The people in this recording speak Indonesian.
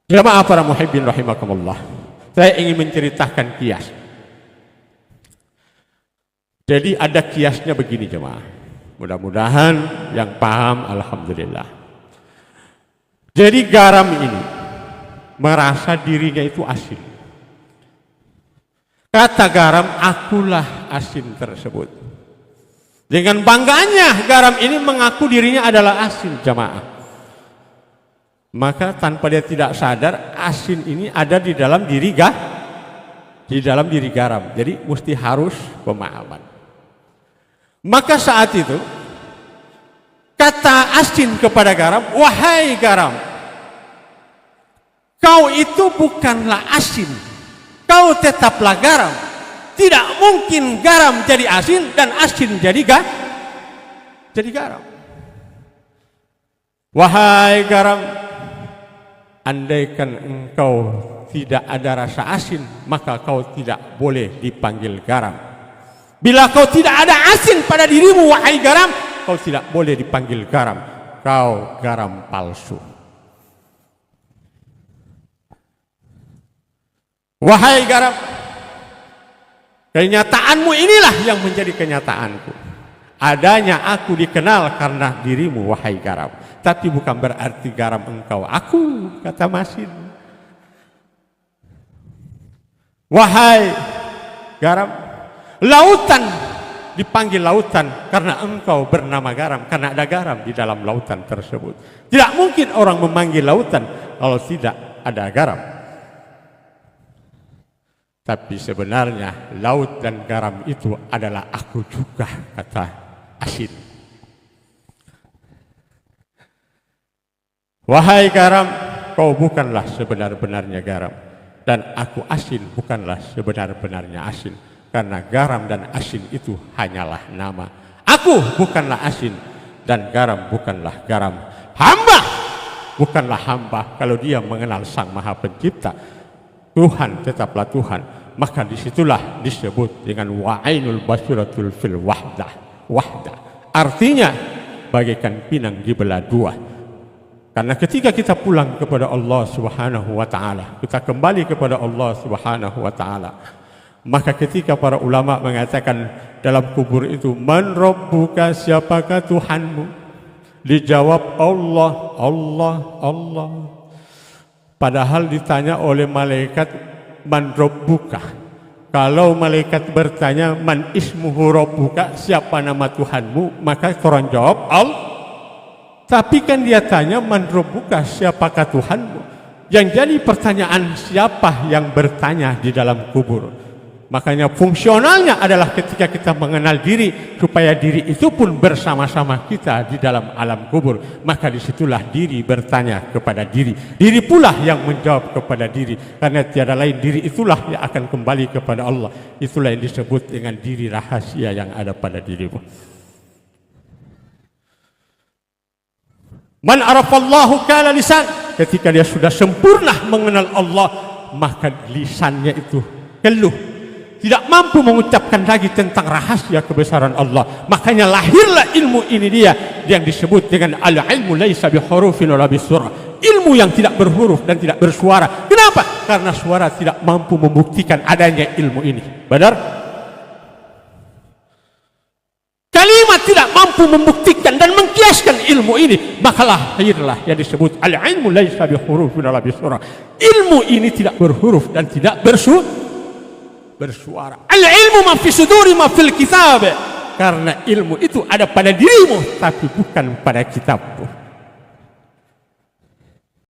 Jamaah para muhibbin rahimakumullah, saya ingin menceritakan kias. Jadi ada kiasnya begini jemaah. Mudah-mudahan yang paham alhamdulillah. Jadi garam ini merasa dirinya itu asin. Kata garam, akulah asin tersebut. Dengan bangganya garam ini mengaku dirinya adalah asin jemaah. Maka tanpa dia tidak sadar, asin ini ada di dalam diri garam. Jadi mesti harus pemahaman. Maka saat itu kata asin kepada garam, wahai garam, kau itu bukanlah asin, kau tetaplah garam. Tidak mungkin garam jadi asin dan asin jadi garam. Wahai garam, andaikan engkau tidak ada rasa asin, maka kau tidak boleh dipanggil garam. Bila kau tidak ada asin pada dirimu, wahai garam, kau tidak boleh dipanggil garam. Kau garam palsu. Wahai garam, kenyataanmu inilah yang menjadi kenyataanku. Adanya aku dikenal karena dirimu, wahai garam. Tapi bukan berarti garam engkau aku, kata Masin. Wahai garam, lautan dipanggil lautan karena engkau bernama garam, karena ada garam di dalam lautan tersebut. Tidak mungkin orang memanggil lautan kalau tidak ada garam. Tapi sebenarnya laut dan garam itu adalah aku juga, kata asin. Wahai garam, kau bukanlah sebenar-benarnya garam, dan aku asin bukanlah sebenar-benarnya asin, karena garam dan asin itu hanyalah nama. Aku bukanlah asin dan garam bukanlah garam. Hamba bukanlah hamba kalau dia mengenal Sang Maha Pencipta. Tuhan tetaplah Tuhan. Maka disitulah disebut dengan wa'ainul basiratul fil wahdah. Artinya bagaikan pinang dibelah dua. Karena ketika kita pulang kepada Allah Subhanahu wa taala, kita kembali kepada Allah Subhanahu wa taala, maka ketika para ulama mengatakan dalam kubur itu, man rabbuka, siapakah Tuhanmu? Dijawab Allah, Allah, Allah. Padahal ditanya oleh malaikat, man rabbuka. Kalau malaikat bertanya, man ismuhu rabbuka, siapa nama Tuhanmu? Maka orang jawab, Allah. Tapi kan dia tanya, man rabbuka, siapakah Tuhanmu? Yang jadi pertanyaan, siapa yang bertanya di dalam kubur? Makanya fungsionalnya adalah ketika kita mengenal diri, supaya diri itu pun bersama-sama kita di dalam alam kubur. Maka disitulah diri bertanya kepada diri, diri pula yang menjawab kepada diri. Karena tiada lain, diri itulah yang akan kembali kepada Allah. Itulah yang disebut dengan diri rahasia yang ada pada dirimu. Man arafallahu kana lisan. Ketika dia sudah sempurna mengenal Allah, maka lisannya itu keluh, tidak mampu mengucapkan lagi tentang rahasia kebesaran Allah. Makanya lahirlah ilmu ini dia yang disebut dengan al-ilmu laisa bihurufin wala bisurah. Ilmu yang tidak berhuruf dan tidak bersuara. Kenapa? Karena suara tidak mampu membuktikan adanya ilmu ini. Benar? Kalimat tidak mampu membuktikan dan mengkiaskan ilmu ini. Maka lahirlah yang disebut al-ilmu laisa bihurufin wala bisurah. Ilmu ini tidak berhuruf dan tidak bersuara. Al-ilmu ma fi suduri ma fil kitab. Karena ilmu itu ada pada dirimu tapi bukan pada kitabmu.